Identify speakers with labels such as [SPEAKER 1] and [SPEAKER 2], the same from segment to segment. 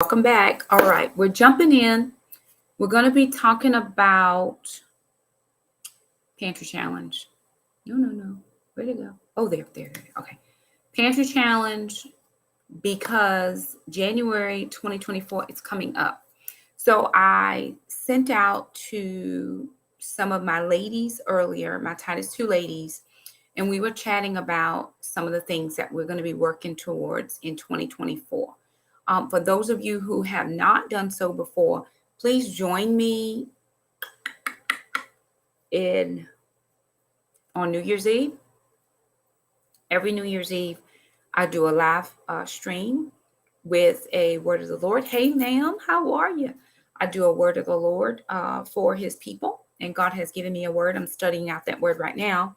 [SPEAKER 1] Welcome back. All right, we're jumping in. We're going to be talking about Pantry Challenge. No. Where'd it go? Oh, there. Okay. Pantry Challenge, because January 2024 is coming up. So I sent out to some of my ladies earlier, my Titus 2 ladies, and we were chatting about some of the things that we're going to be working towards in 2024. For those of you who have not done so before, please join me on New Year's Eve. Every New Year's Eve, I do a live stream with a word of the Lord. Hey, ma'am, how are you? I do a word of the Lord for his people, and God has given me a word. I'm studying out that word right now.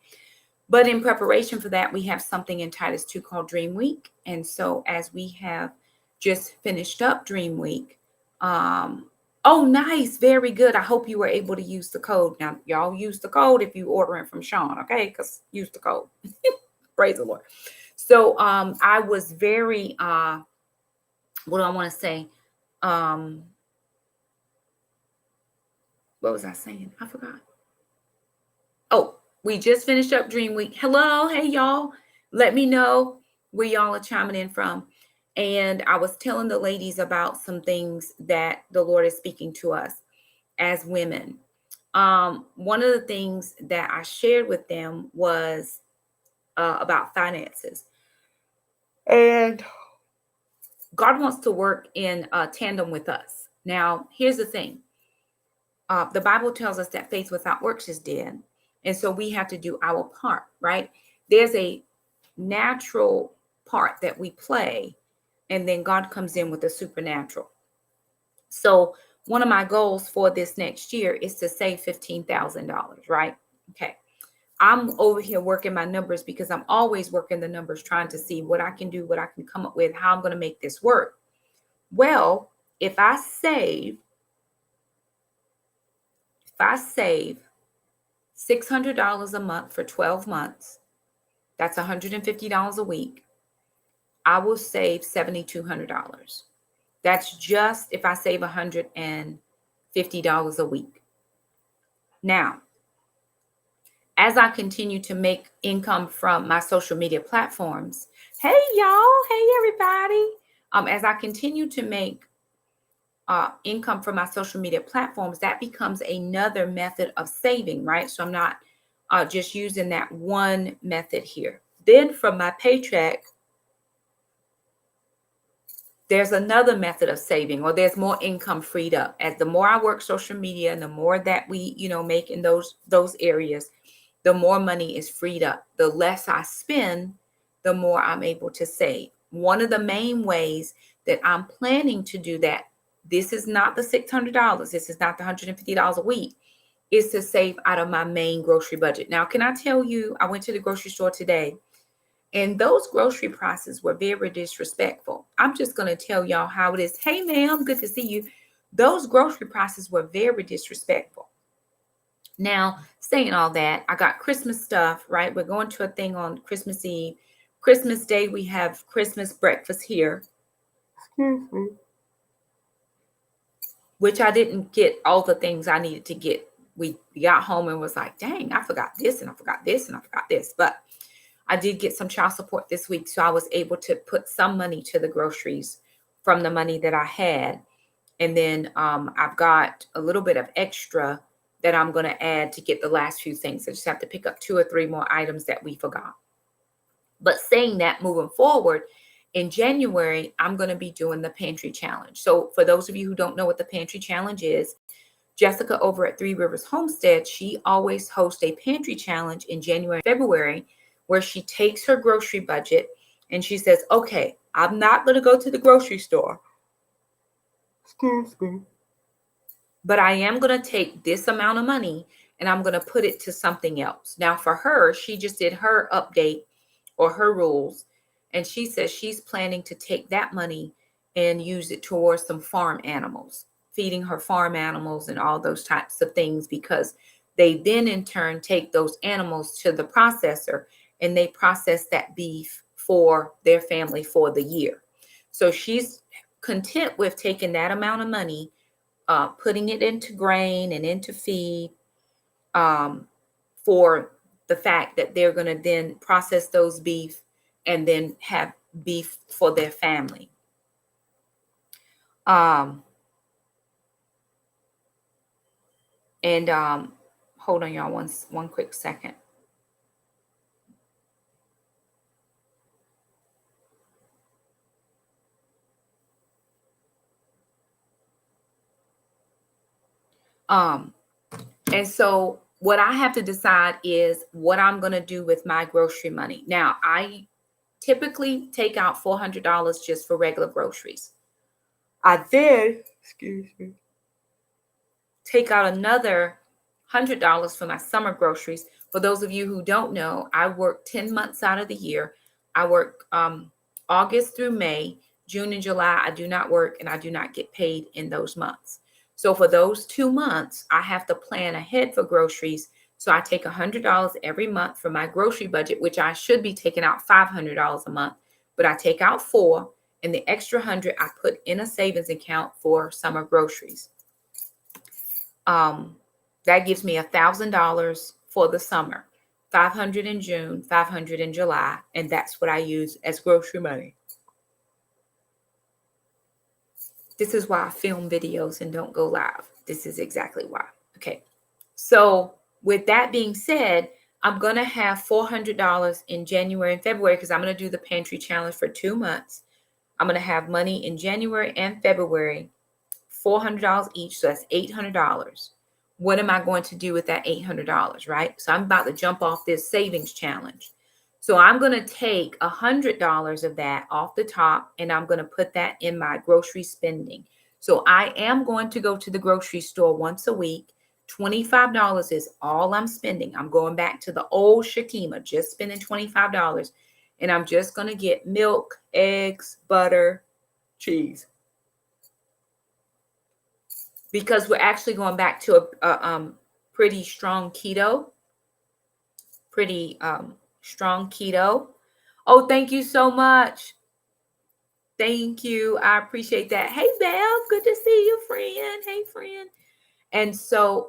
[SPEAKER 1] But in preparation for that, we have something in Titus 2 called Dream Week. And so as we have just finished up Dream Week, oh, nice. Very good. I hope you were able to use the code. Now, y'all use the code if you ordering from Sean, okay? Because use the code. Praise the Lord. So I was very, what do I want to say? What was I saying? I forgot. Oh, we just finished up Dream Week. Hello. Hey, y'all. Let me know where y'all are chiming in from. And I was telling the ladies about some things that the Lord is speaking to us as women. One of the things that I shared with them was about finances. And God wants to work in tandem with us. Now, here's the thing. The Bible tells us that faith without works is dead. And so we have to do our part, right? There's a natural part that we play, and then God comes in with the supernatural. So one of my goals for this next year is to save $15,000, right? Okay. I'm over here working my numbers because I'm always working the numbers, trying to see what I can do, what I can come up with, how I'm going to make this work. Well, if I save $600 a month for 12 months, that's $150 a week, I will save $7,200. That's just if I save $150 a week. Now, as I continue to make income from my social media platforms, hey y'all, hey everybody. As I continue to make income from my social media platforms, that becomes another method of saving, right? So I'm not just using that one method here. Then from my paycheck, there's another method of saving, or there's more income freed up. As the more I work social media and the more that we, make in those areas, the more money is freed up. The less I spend, the more I'm able to save. One of the main ways that I'm planning to do that, this is not the $600, this is not the $150 a week, is to save out of my main grocery budget. Now, can I tell you, I went to the grocery store today, and those grocery prices were very disrespectful. I'm just going to tell y'all how it is. Hey, ma'am, good to see you. Those grocery prices were very disrespectful. Now, saying all that, I got Christmas stuff, right? We're going to a thing on Christmas Eve. Christmas Day, we have Christmas breakfast here. Excuse me. Which I didn't get all the things I needed to get. We got home and was like, dang, I forgot this and I forgot this and I forgot this. But I did get some child support this week, so I was able to put some money to the groceries from the money that I had. And then I've got a little bit of extra that I'm going to add to get the last few things. I just have to pick up 2 or 3 more items that we forgot. But saying that, moving forward, in January, I'm going to be doing the Pantry Challenge. So for those of you who don't know what the Pantry Challenge is, Jessica over at Three Rivers Homestead, she always hosts a Pantry Challenge in January, February, where she takes her grocery budget and she says, okay, I'm not going to go to the grocery store. Excuse me. But I am going to take this amount of money and I'm going to put it to something else. Now for her, she just did her update or her rules. And she says she's planning to take that money and use it towards some farm animals, feeding her farm animals and all those types of things, because they then in turn take those animals to the processor and they process that beef for their family for the year. So she's content with taking that amount of money, putting it into grain and into feed, for the fact that they're going to then process those beef and then have beef for their family. And hold on, y'all, one quick second. And so what I have to decide is what I'm going to do with my grocery money. Now, I typically take out $400 just for regular groceries. I then, take out another $100 for my summer groceries. For those of you who don't know, I work 10 months out of the year. I work August through May. June and July, I do not work, and I do not get paid in those months. So for those 2 months, I have to plan ahead for groceries. So I take $100 every month for my grocery budget, which I should be taking out $500 a month, but I take out $400, and the extra $100 I put in a savings account for summer groceries. That gives me $1,000 for the summer, $500 in June, $500 in July, and that's what I use as grocery money. This is why I film videos and don't go live. This is exactly why. Okay. So with that being said, I'm going to have $400 in January and February because I'm going to do the pantry challenge for 2 months. I'm going to have money in January and February, $400 each. So that's $800. What am I going to do with that $800, right? So I'm about to jump off this savings challenge. So I'm going to take $100 of that off the top, and I'm going to put that in my grocery spending. So I am going to go to the grocery store once a week. $25 is all I'm spending. I'm going back to the old Shakema, just spending $25. And I'm just going to get milk, eggs, butter, cheese. Because we're actually going back to a pretty strong keto. Strong keto. Oh, thank you so much. Thank you. I appreciate that. Hey, Bev, good to see you, friend. Hey, friend. And so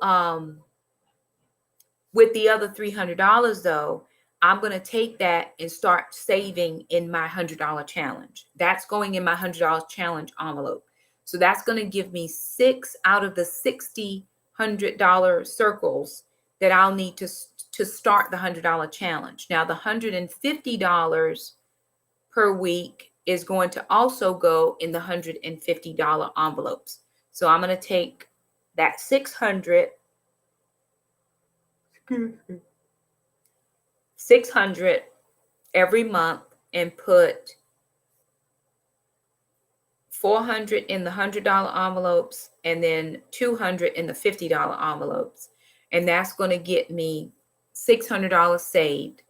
[SPEAKER 1] with the other $300, though, I'm going to take that and start saving in my $100 challenge. That's going in my $100 challenge envelope. So that's going to give me 6 out of the 60 $100 circles that I'll need to start the $100 challenge. Now, the $150 per week is going to also go in the $150 envelopes. So I'm going to take that 600 every month and put 400 in the $100 envelopes and then 200 in the $50 envelopes. And that's going to get me $600 saved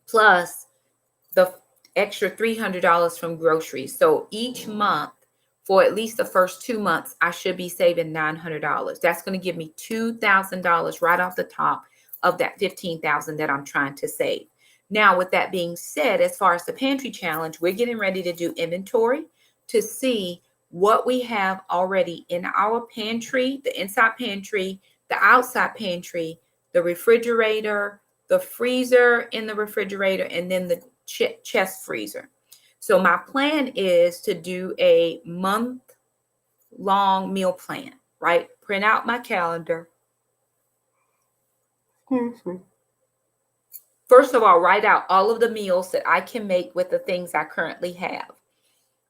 [SPEAKER 1] plus the extra $300 from groceries. So each month for at least the first 2 months, I should be saving $900. That's going to give me $2,000 right off the top of that $15,000 that I'm trying to save. Now, with that being said, as far as the pantry challenge, we're getting ready to do inventory to see what we have already in our pantry, the inside pantry, the outside pantry, the refrigerator, the freezer in the refrigerator, and then the chest freezer. So my plan is to do a month-long meal plan, right? Print out my calendar. First of all, write out all of the meals that I can make with the things I currently have.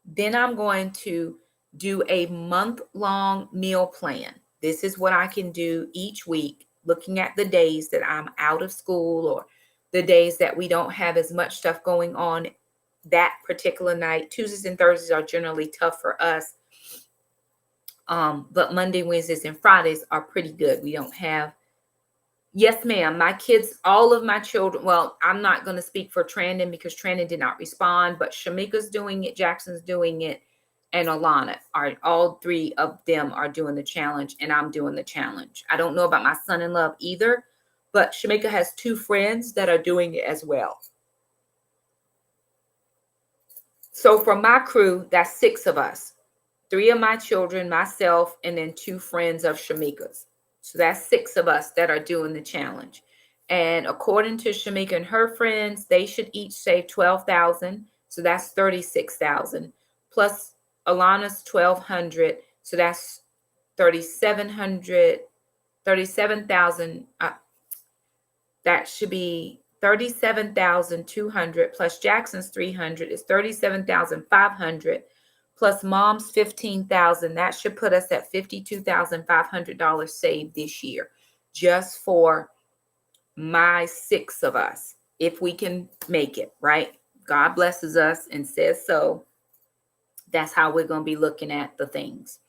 [SPEAKER 1] Then I'm going to do a month-long meal plan. This is what I can do each week, looking at the days that I'm out of school or the days that we don't have as much stuff going on that particular night. Tuesdays and Thursdays are generally tough for us. But Monday, Wednesdays, and Fridays are pretty good. We don't have. Yes, ma'am. My kids, all of my children, well, I'm not going to speak for Trandon because Trandon did not respond, but Shamika's doing it, Jackson's doing it, and Alana are all 3 of them are doing the challenge, and I'm doing the challenge. I don't know about my son-in-law either, but Shamika has 2 friends that are doing it as well. So for my crew, that's 6 of us. 3 of my children, myself, and then 2 friends of Shamika's. So that's 6 of us that are doing the challenge. And according to Shamika and her friends, they should each save 12,000. So that's 36,000 plus Alana's 1,200. So that's 3,700, 37,000. That should be 37,200 plus Jackson's 300 is 37,500 plus mom's 15,000. That should put us at $52,500 saved this year just for my 6 of us, if we can make it, right? God blesses us and says so. That's how we're going to be looking at the things.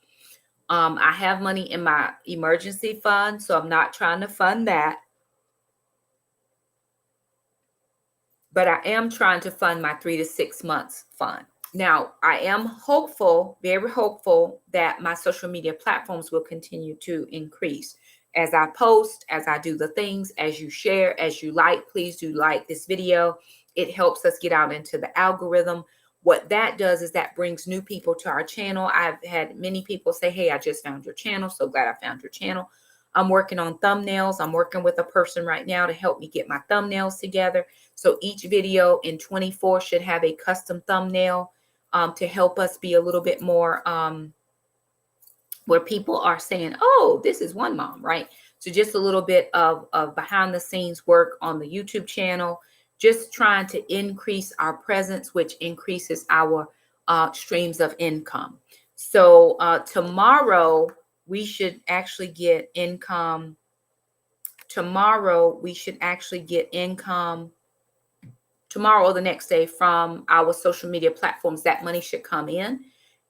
[SPEAKER 1] I have money in my emergency fund, so I'm not trying to fund that. But I am trying to fund my 3 to 6 months fund. Now, I am hopeful, very hopeful, that my social media platforms will continue to increase. As I post, as I do the things, as you share, as you like, please do like this video. It helps us get out into the algorithm. What that does is that brings new people to our channel. I've had many people say, hey, I just found your channel. So glad I found your channel. I'm working on thumbnails. I'm working with a person right now to help me get my thumbnails together. So each video in 24 should have a custom thumbnail to help us be a little bit more where people are saying, oh, this is one mom, right? So just a little bit of behind the scenes work on the YouTube channel, just trying to increase our presence, which increases our streams of income. So tomorrow, we should actually get income. Tomorrow, we should actually get income tomorrow or the next day from our social media platforms. That money should come in.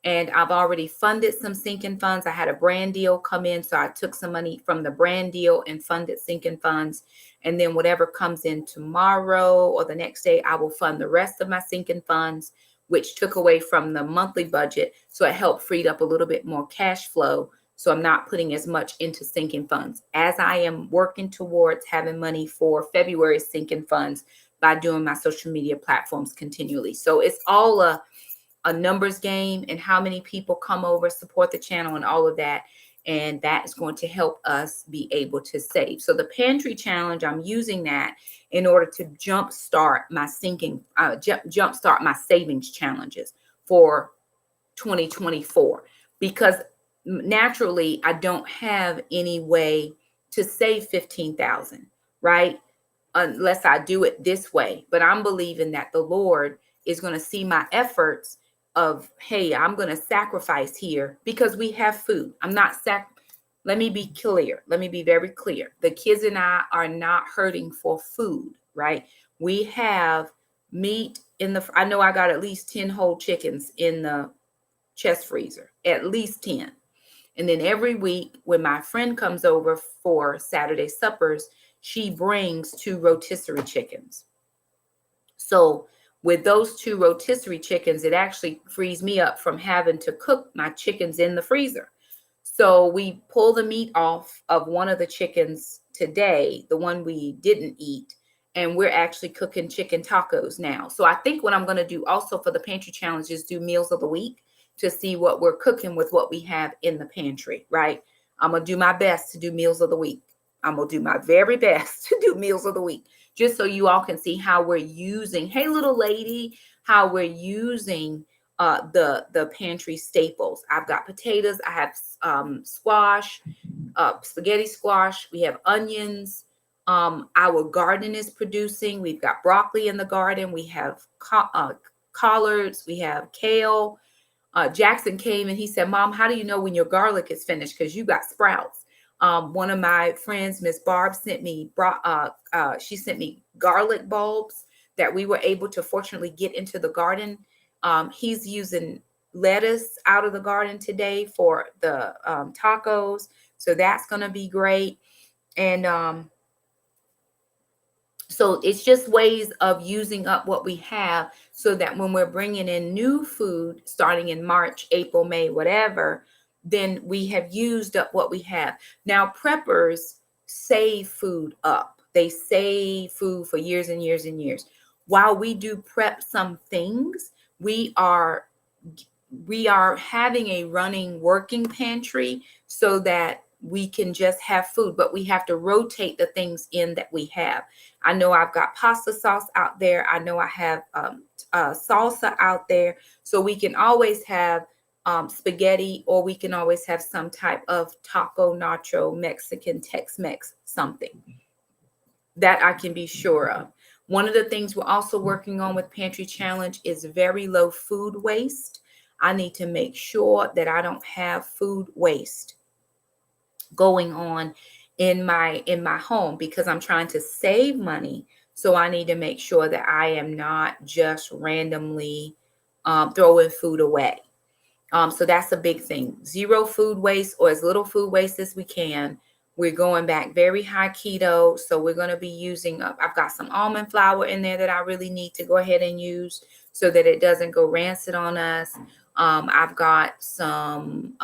[SPEAKER 1] And I've already funded some sinking funds. I had a brand deal come in. So I took some money from the brand deal and funded sinking funds. And then whatever comes in tomorrow or the next day, I will fund the rest of my sinking funds, which took away from the monthly budget. So it helped freed up a little bit more cash flow. So I'm not putting as much into sinking funds as I am working towards having money for February's sinking funds by doing my social media platforms continually. So it's all a numbers game and how many people come over, support the channel and all of that. And that is going to help us be able to save. So the Pantry challenge, I'm using that in order to jumpstart my jumpstart my savings challenges for 2024, because naturally I don't have any way to save 15,000, right? Unless I do it this way. But I'm believing that the Lord is going to see my efforts of, hey, I'm going to sacrifice here because we have food. I'm not Let me be clear. Let me be very clear. The kids and I are not hurting for food, right? We have meat in the, I know I got at least 10 whole chickens in the chest freezer, at least 10. And then every week when my friend comes over for Saturday suppers, she brings 2 rotisserie chickens. So with those 2 rotisserie chickens, it actually frees me up from having to cook my chickens in the freezer. So we pull the meat off of one of the chickens today, the one we didn't eat, and we're actually cooking chicken tacos now. So I think what I'm going to do also for the pantry challenge is do meals of the week to see what we're cooking with what we have in the pantry, right? I'm going to do my best to do meals of the week. I'm going to do my very best to do meals of the week, just so you all can see how we're using, hey, little lady, how we're using the pantry staples. I've got potatoes. I have squash, spaghetti squash. We have onions. Our garden is producing. We've got broccoli in the garden. We have collards. We have kale. Jackson came and he said, Mom, how do you know when your garlic is finished? Because you got sprouts. One of my friends, Miss Barb, sent me garlic bulbs that we were able to fortunately get into the garden. He's using lettuce out of the garden today for the tacos. So that's going to be great. And so it's just ways of using up what we have so that when we're bringing in new food starting in March, April, May, whatever, then we have used up what we have. Now, preppers save food up. They save food for years and years and years. While we do prep some things, we are having a running working pantry so that we can just have food, but we have to rotate the things in that we have. I know I've got pasta sauce out there. I know I have salsa out there. So we can always have spaghetti, or we can always have some type of taco, nacho, Mexican, Tex-Mex, something that I can be sure of. One of the things we're also working on with Pantry Challenge is very low food waste. I need to make sure that I don't have food waste going on in my home, because I'm trying to save money. So I need to make sure that I am not just randomly throwing food away. So that's a big thing. Zero food waste, or as little food waste as we can. We're going back very high keto. So we're going to be using, I've got some almond flour in there that I really need to go ahead and use so that it doesn't go rancid on us. I've got some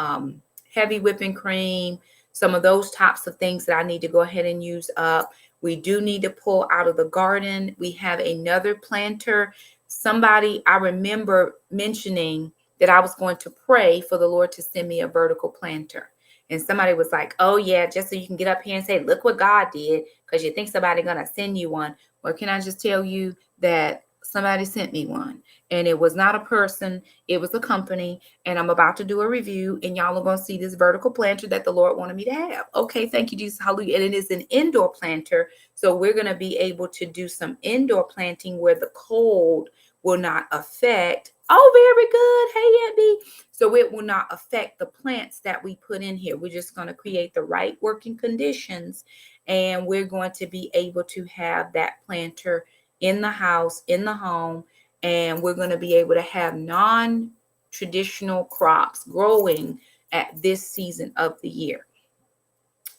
[SPEAKER 1] heavy whipping cream, some of those types of things that I need to go ahead and use up. We do need to pull out of the garden. We have another planter. Somebody, I remember mentioning that I was going to pray for the Lord to send me a vertical planter. And somebody was like, oh yeah, just so you can get up here and say, look what God did, because you think somebody's going to send you one. Well, can I just tell you that somebody sent me one, and it was not a person, it was a company, and I'm about to do a review, and y'all are going to see this vertical planter that the Lord wanted me to have. Okay, thank you, Jesus, hallelujah. And it is an indoor planter, so we're going to be able to do some indoor planting where the cold will not affect. Oh, very good. Hey, Abby. So it will not affect the plants that we put in here. We're just going to create the right working conditions, and we're going to be able to have that planter in the house, in the home, and we're going to be able to have non-traditional crops growing at this season of the year.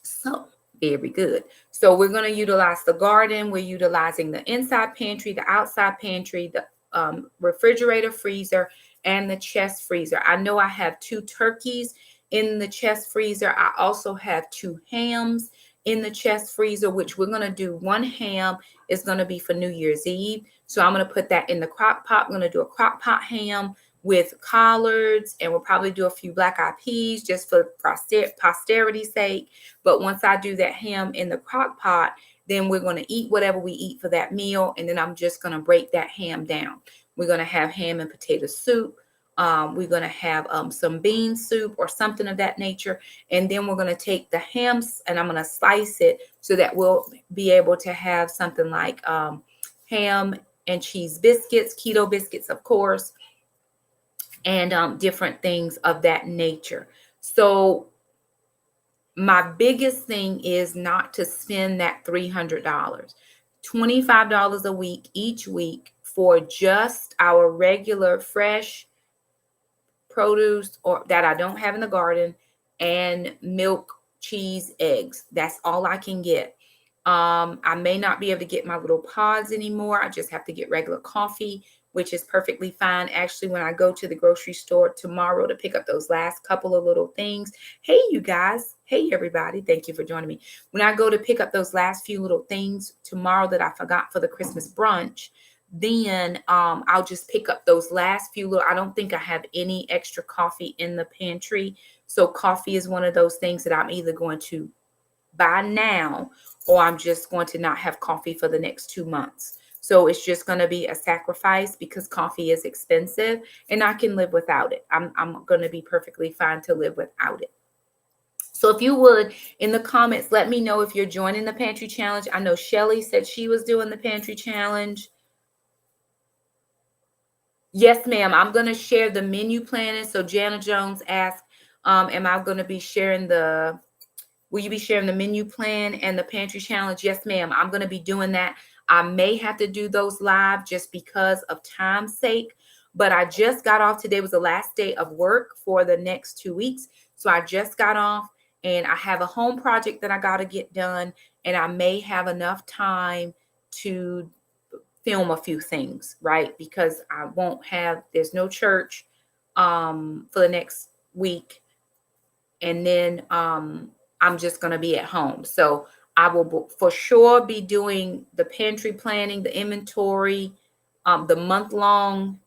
[SPEAKER 1] So very good. So we're going to utilize the garden. We're utilizing the inside pantry, the outside pantry, the refrigerator, freezer, and the chest freezer. I know I have 2 turkeys in the chest freezer. I also have 2 hams in the chest freezer, which we're going to do. 1 ham is going to be for New Year's Eve. So I'm going to put that in the crock pot. I'm going to do a crock pot ham with collards, and we'll probably do a few black-eyed peas just for posterity's sake. But once I do that ham in the crock pot, then we're going to eat whatever we eat for that meal, and then I'm just going to break that ham down. We're going to have ham and potato soup. We're going to have some bean soup or something of that nature, and then we're going to take the hams and I'm going to slice it so that we'll be able to have something like ham and cheese biscuits, keto biscuits, of course, and different things of that nature. So my biggest thing is not to spend that $300, $25 a week each week for just our regular fresh produce or that I don't have in the garden, and milk, cheese, eggs. That's all I can get. I may not be able to get my little pods anymore. I just have to get regular coffee, which is perfectly fine. Actually, when I go to the grocery store tomorrow to pick up those last couple of little things. Hey, you guys. Hey, everybody. Thank you for joining me. When I go to pick up those last few little things tomorrow that I forgot for the Christmas brunch, then I'll just pick up those last few little. I don't think I have any extra coffee in the pantry. So coffee is one of those things that I'm either going to buy now, or I'm just going to not have coffee for the next 2 months. So it's just going to be a sacrifice because coffee is expensive and I can live without it. I'm going to be perfectly fine to live without it. So if you would, in the comments, let me know if you're joining the Pantry Challenge. I know Shelly said she was doing the Pantry Challenge. Yes, ma'am. I'm going to share the menu planning. So Jana Jones asked, am I going to be sharing will you be sharing the menu plan and the Pantry Challenge? Yes, ma'am. I'm going to be doing that. I may have to do those live just because of time's sake, but I just got off. Today was the last day of work for the next 2 weeks. So I just got off and I have a home project that I got to get done, and I may have enough time to film a few things, right? Because I won't have, there's no church for the next week. And then I'm just going to be at home. So I will for sure be doing the pantry planning, the inventory, the month-long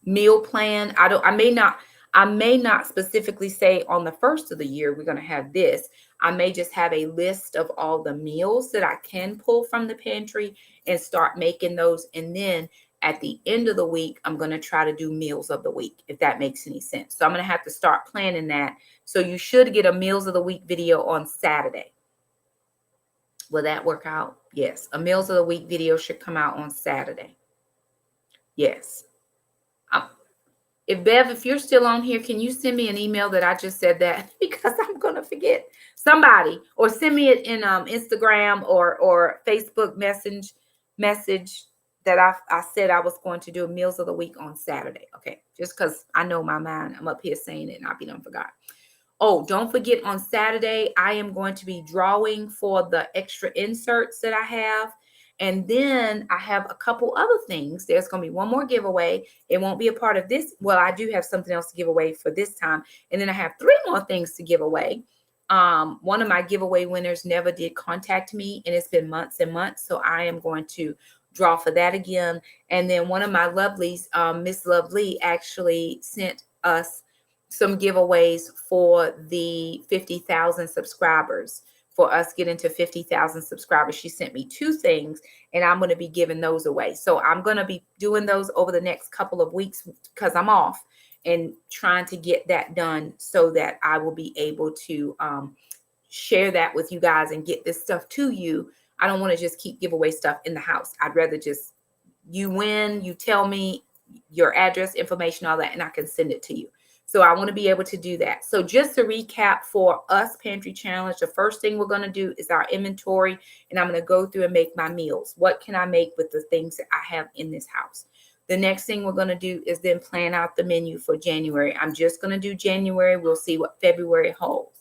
[SPEAKER 1] meal plan. I may not specifically say on the first of the year we're going to have this. I may just have a list of all the meals that I can pull from the pantry and start making those. And then at the end of the week, I'm going to try to do meals of the week, if that makes any sense. So I'm going to have to start planning that. So you should get a meals of the week video on Saturday. Will that work out? Yes. A meals of the week video should come out on Saturday. Yes. If you're still on here, can you send me an email that I just said that? Because I'm going to forget somebody, or send me it in Instagram or Facebook message that I said I was going to do meals of the week on Saturday. Okay. Just because I know my mind, I'm up here saying it and I be done forgot. Oh, don't forget on Saturday, I am going to be drawing for the extra inserts that I have. And then I have a couple other things. There's going to be one more giveaway. It won't be a part of this. Well, I do have something else to give away for this time. And then I have 3 more things to give away. One of my giveaway winners never did contact me, and it's been months and months. So I am going to draw for that again. And then one of my lovelies, Miss Lovely, actually sent us some giveaways for the 50,000 subscribers. For us getting to 50,000 subscribers, she sent me 2 things, and I'm going to be giving those away. So I'm going to be doing those over the next couple of weeks because I'm off, and trying to get that done so that I will be able to share that with you guys and get this stuff to you. I don't want to just keep giveaway stuff in the house. I'd rather just, you win, you tell me your address, information, all that, and I can send it to you. So I want to be able to do that. So just to recap for us Pantry Challenge, the first thing we're going to do is our inventory, and I'm going to go through and make my meals. What can I make with the things that I have in this house? The next thing we're going to do is then plan out the menu for January. I'm just going to do January. We'll see what February holds.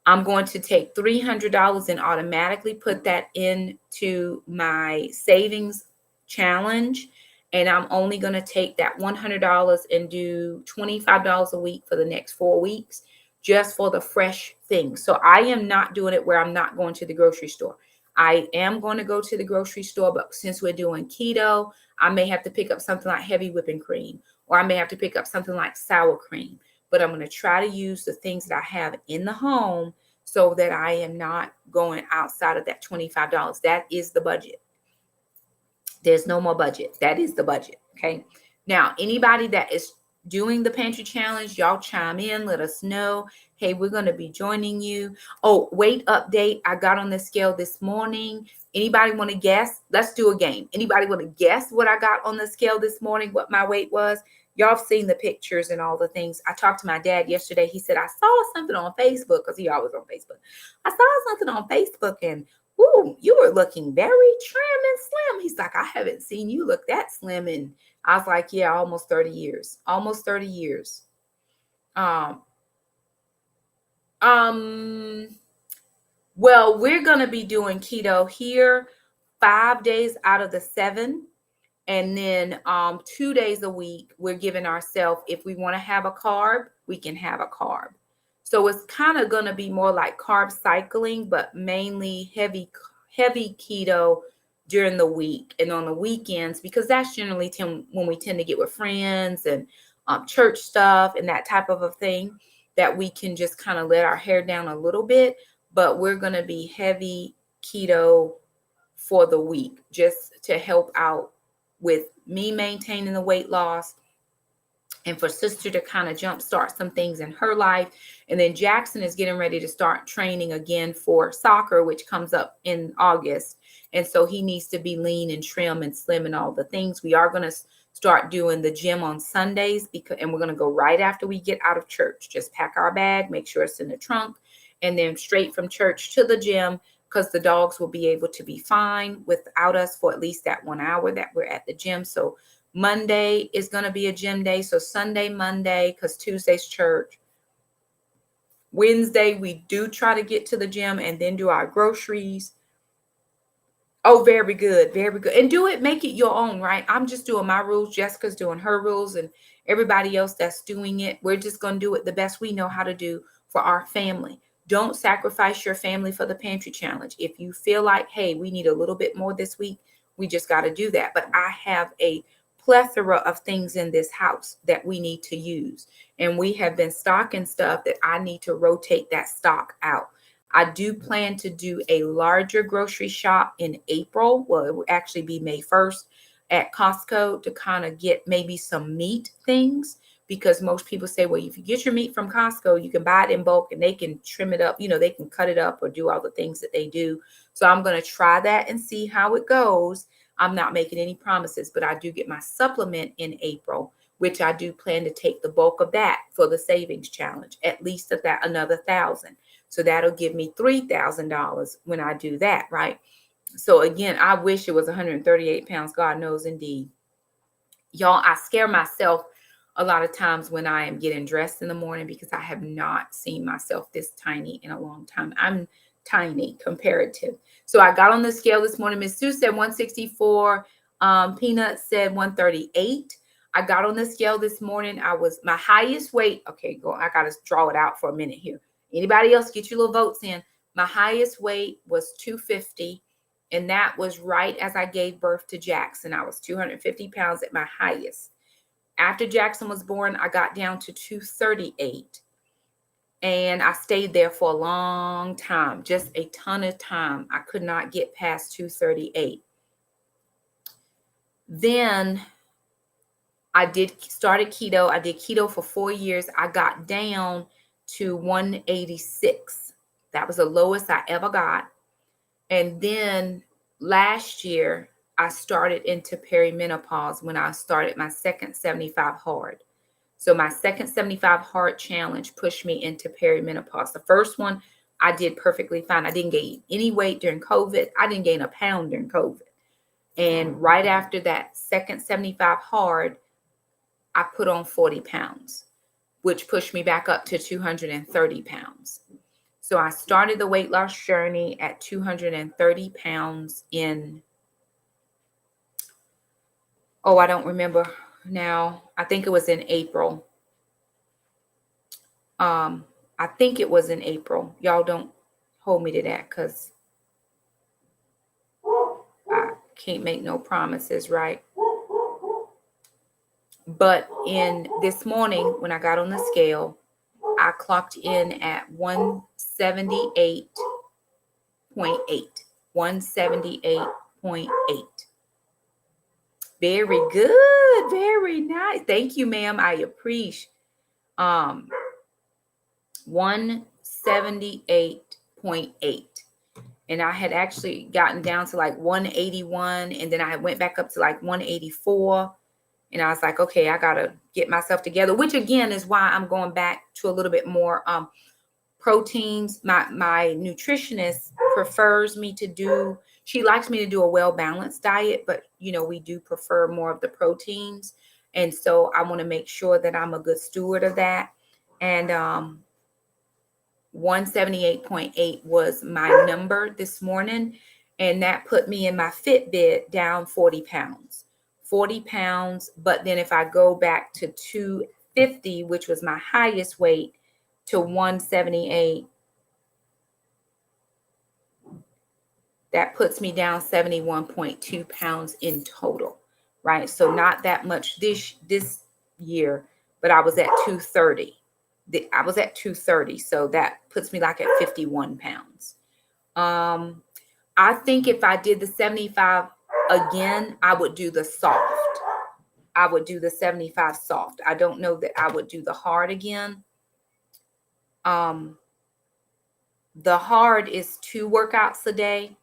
[SPEAKER 1] I'm going to take $300 and automatically put that into my savings challenge. And I'm only going to take that $100 and do $25 a week for the next 4 weeks, just for the fresh things. So I am not doing it where I'm not going to the grocery store. I am going to go to the grocery store, but since we're doing keto, I may have to pick up something like heavy whipping cream, or I may have to pick up something like sour cream. But I'm going to try to use the things that I have in the home so that I am not going outside of that $25. That is the budget. There's no more budget. That is the budget. Okay. Now, anybody that is doing the pantry challenge, y'all chime in. Let us know. Hey, we're going to be joining you. Oh, weight update. I got on the scale this morning. Anybody want to guess? Let's do a game. Anybody want to guess what I got on the scale this morning, what my weight was? Y'all have seen the pictures and all the things. I talked to my dad yesterday. He said, I saw something on Facebook, because he always on Facebook. I saw something on Facebook, and ooh, you were looking very trim and slim. He's like, I haven't seen you look that slim. And I was like, yeah, almost 30 years. Almost 30 years. Well, we're going to be doing keto here 5 days out of the 7. And then 2 days a week, we're giving ourselves, if we want to have a carb, we can have a carb. So it's kind of going to be more like carb cycling, but mainly heavy keto during the week and on the weekends, because that's generally when we tend to get with friends and church stuff and that type of a thing, that we can just kind of let our hair down a little bit. But we're going to be heavy keto for the week, just to help out with me maintaining the weight loss, and for sister to kind of jumpstart some things in her life. And then Jackson is getting ready to start training again for soccer, which comes up in August. And so he needs to be lean and trim and slim and all the things. We are going to start doing the gym on Sundays, and we're going to go right after we get out of church. Just pack our bag, make sure it's in the trunk, and then straight from church to the gym, because the dogs will be able to be fine without us for at least that 1 hour that we're at the gym. So Monday is going to be a gym day. So Sunday, Monday, because Tuesday's church. Wednesday, we do try to get to the gym and then do our groceries. Oh, very good. Very good. And do it, make it your own, right? I'm just doing my rules. Jessica's doing her rules, and everybody else that's doing it, we're just going to do it the best we know how to do for our family. Don't sacrifice your family for the pantry challenge. If you feel like, hey, we need a little bit more this week, we just got to do that. But I have a plethora of things in this house that we need to use. And we have been stocking stuff that I need to rotate that stock out. I do plan to do a larger grocery shop in April. Well, it will actually be May 1st at Costco to kind of get maybe some meat things, because most people say, well, if you get your meat from Costco, you can buy it in bulk and they can trim it up. They can cut it up or do all the things that they do. So I'm going to try that and see how it goes. I'm not making any promises, but I do get my supplement in April, which I do plan to take the bulk of that for the savings challenge, at least of that another $1,000. So that'll give me $3,000 when I do that, right? So again, I wish it was 138 pounds. God knows indeed. Y'all, I scare myself a lot of times when I am getting dressed in the morning because I have not seen myself this tiny in a long time. I'm tiny comparative. So I got on the scale this morning. Miss Sue said 164. Peanut said 138. I got on the scale this morning. I was my highest weight. Okay, I got to draw it out for a minute here. Anybody else get your little votes in? My highest weight was 250. And that was right as I gave birth to Jackson. I was 250 pounds at my highest. After Jackson was born, I got down to 238. And I stayed there for a long time, just a ton of time. I could not get past 238. Then I started keto. I did keto for 4 years. I got down to 186. That was the lowest I ever got. And then last year, I started into perimenopause when I started my second 75 hard. So my second 75 hard challenge pushed me into perimenopause. The first one, I did perfectly fine. I didn't gain any weight during COVID. I didn't gain a pound during COVID. And right after that second 75 hard, I put on 40 pounds, which pushed me back up to 230 pounds. So I started the weight loss journey at 230 pounds in, I don't remember now. I think it was in April. I think it was in April. Y'all don't hold me to that because I can't make no promises, right? But in this morning, when I got on the scale, I clocked in at 178.8. 178.8. Very good. Very nice. Thank you, ma'am. I appreciate 178.8. And I had actually gotten down to like 181. And then I went back up to like 184. And I was like, okay, I got to get myself together, which again is why I'm going back to a little bit more proteins. My nutritionist prefers me to do, she likes me to do a well-balanced diet, but we do prefer more of the proteins. And so I want to make sure that I'm a good steward of that. And 178.8 was my number this morning. And that put me in my Fitbit down 40 pounds. But then if I go back to 250, which was my highest weight, to 178, that puts me down 71.2 pounds in total, right? So not that much this year, but I was at 230. I was at 230, so that puts me like at 51 pounds. I think if I did the 75 again, I would do the soft. I would do the 75 soft. I don't know that I would do the hard again. The hard is 2 workouts a day.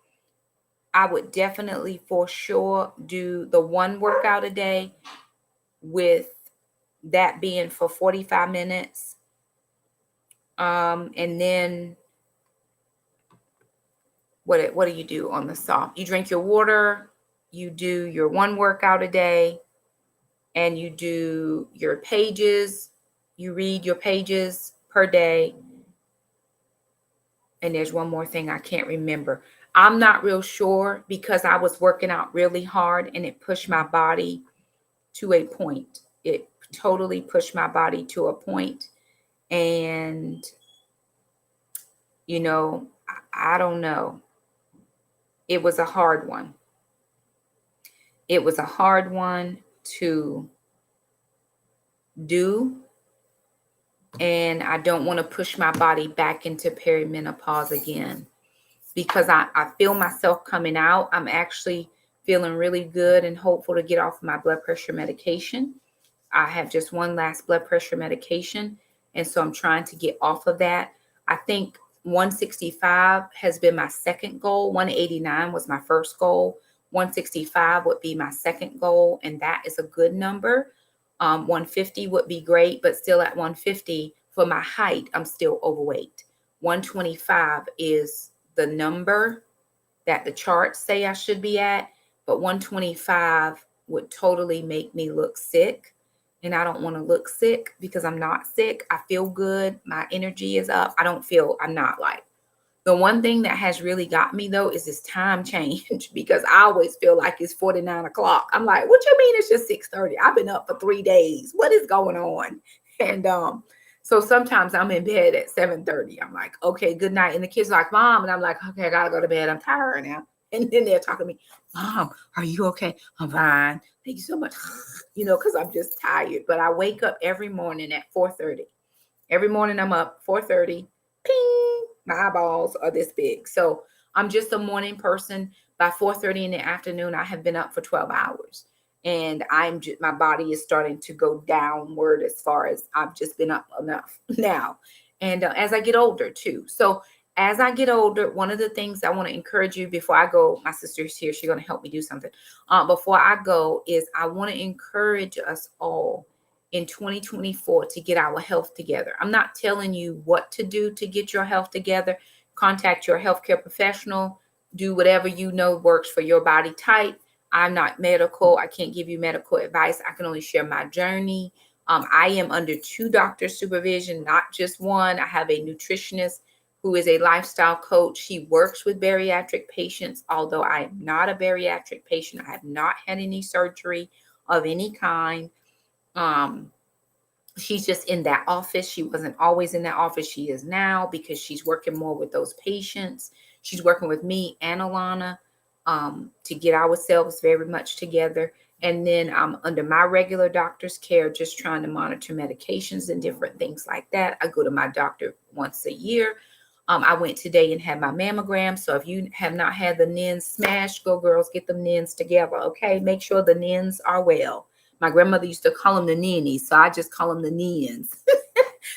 [SPEAKER 1] I would definitely for sure do the 1 workout a day, with that being for 45 minutes. And then what do you do on the soft? You drink your water, you do your 1 workout a day, and you do your pages. You read your pages per day. And there's one more thing I can't remember. I'm not real sure because I was working out really hard and it pushed my body to a point. It totally pushed my body to a point. And, I don't know. It was a hard one. to do. And I don't want to push my body back into perimenopause again, because I feel myself coming out. I'm actually feeling really good and hopeful to get off my blood pressure medication. I have just one last blood pressure medication, and so I'm trying to get off of that. I think 165 has been my second goal. 189 was my first goal. 165 would be my second goal, and that is a good number. 150 would be great, but still at 150 for my height, I'm still overweight. 125 is the number that the charts say I should be at, but 125 would totally make me look sick. And I don't want to look sick because I'm not sick. I feel good. My energy is up. I'm not like. The one thing that has really got me though is this time change, because I always feel like it's 49 o'clock. I'm like, what you mean it's just 6:30? I've been up for 3 days. What is going on? And so sometimes I'm in bed at 7:30. I'm like, okay, good night. And the kids are like, Mom. And I'm like, okay, I gotta go to bed. I'm tired now. And then they're talking to me, Mom, are you okay? I'm fine. Thank you so much. Because I'm just tired. But I wake up every morning at 4:30. Every morning I'm up 4:30. Ping. My eyeballs are this big. So I'm just a morning person. By 4:30 in the afternoon, I have been up for 12 hours. And my body is starting to go downward as far as I've just been up enough now. And as I get older too. So as I get older, one of the things I want to encourage you before I go, my sister's here, she's going to help me do something. Before I go is I want to encourage us all in 2024 to get our health together. I'm not telling you what to do to get your health together. Contact your healthcare professional. Do whatever you know works for your body type. I'm not medical. I can't give you medical advice. I can only share my journey. I am under 2 doctors' supervision, not just one. I have a nutritionist who is a lifestyle coach. She works with bariatric patients. Although I am not a bariatric patient, I have not had any surgery of any kind. She's just in that office. She wasn't always in that office. She is now, because she's working more with those patients. She's working with me and Alana to get ourselves very much together. And then I'm under my regular doctor's care, just trying to monitor medications and different things like that. I go to my doctor once a year. I went today and had my mammogram. So if you have not had the NINs smashed, go girls, get them NINs together. Okay, make sure the NINs are well. My grandmother used to call them the ninnies, so I just call them the NINs.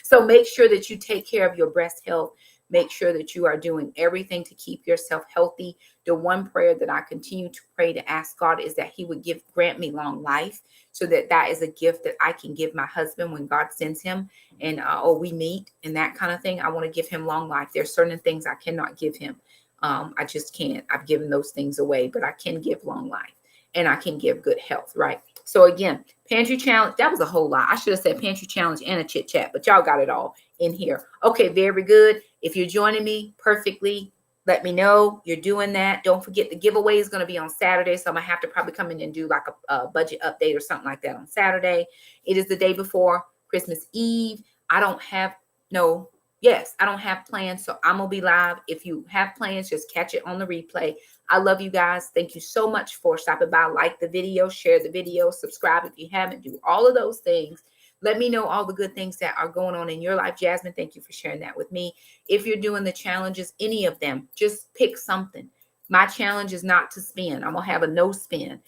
[SPEAKER 1] So make sure that you take care of your breast health. Make sure that you are doing everything to keep yourself healthy. The one prayer that I continue to pray to ask God is that he would grant me long life, so that is a gift that I can give my husband when God sends him and we meet and that kind of thing. I want to give him long life. There's certain things I cannot give him. I just can't. I've given those things away, but I can give long life and I can give good health, right? So again, pantry challenge, that was a whole lot. I should have said pantry challenge and a chit chat, but y'all got it all in here. Okay, very good. If you're joining me perfectly, let me know you're doing that. Don't forget the giveaway is going to be on Saturday. So I'm going to have to probably come in and do like a budget update or something like that on Saturday. It is the day before Christmas Eve. I don't have plans. So I'm going to be live. If you have plans, just catch it on the replay. I love you guys. Thank you so much for stopping by. Like the video, share the video, subscribe if you haven't. Do all of those things. Let me know all the good things that are going on in your life. Jasmine, thank you for sharing that with me. If you're doing the challenges, any of them, just pick something. My challenge is not to spin. I'm going to have a no spin.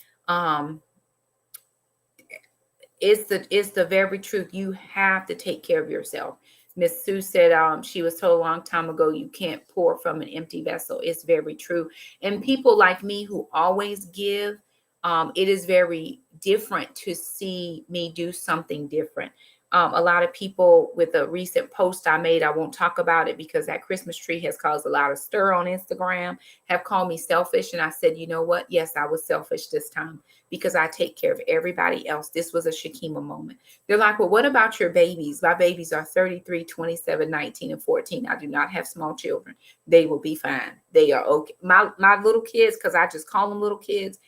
[SPEAKER 1] It's the very truth. You have to take care of yourself. Miss Sue said she was told a long time ago, you can't pour from an empty vessel. It's very true. And people like me who always give, it is very different to see me do something different. A lot of people, with a recent post I made, I won't talk about it because that Christmas tree has caused a lot of stir on Instagram, have called me selfish. And I said, you know what? Yes, I was selfish this time because I take care of everybody else. This was a Shakema moment. They're like, well, what about your babies? My babies are 33, 27, 19, and 14. I do not have small children. They will be fine. They are okay. My little kids, because I just call them little kids,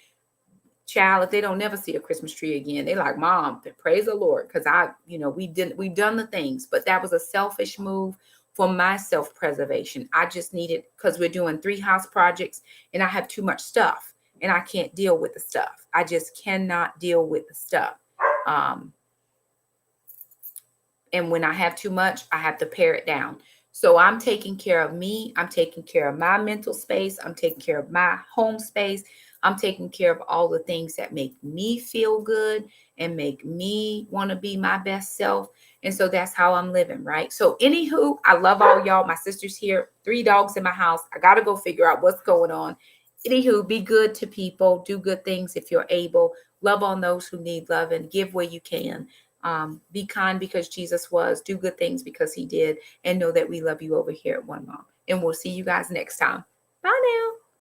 [SPEAKER 1] child, if they don't never see a Christmas tree again, they like, Mom, praise the Lord. Because we've done the things, but that was a selfish move for my self-preservation. I just needed, because we're doing 3 house projects and I have too much stuff. and I can't deal with the stuff. I just cannot deal with the stuff. And when I have too much, I have to pare it down. So I'm taking care of me. I'm taking care of my mental space. I'm taking care of my home space. I'm taking care of all the things that make me feel good and make me want to be my best self. And so that's how I'm living, right? So anywho, I love all y'all. My sister's here, 3 dogs in my house. I got to go figure out what's going on. Anywho, be good to people. Do good things if you're able. Love on those who need love and give where you can. Be kind because Jesus was. Do good things because he did. And know that we love you over here at One Mom. And we'll see you guys next time. Bye now.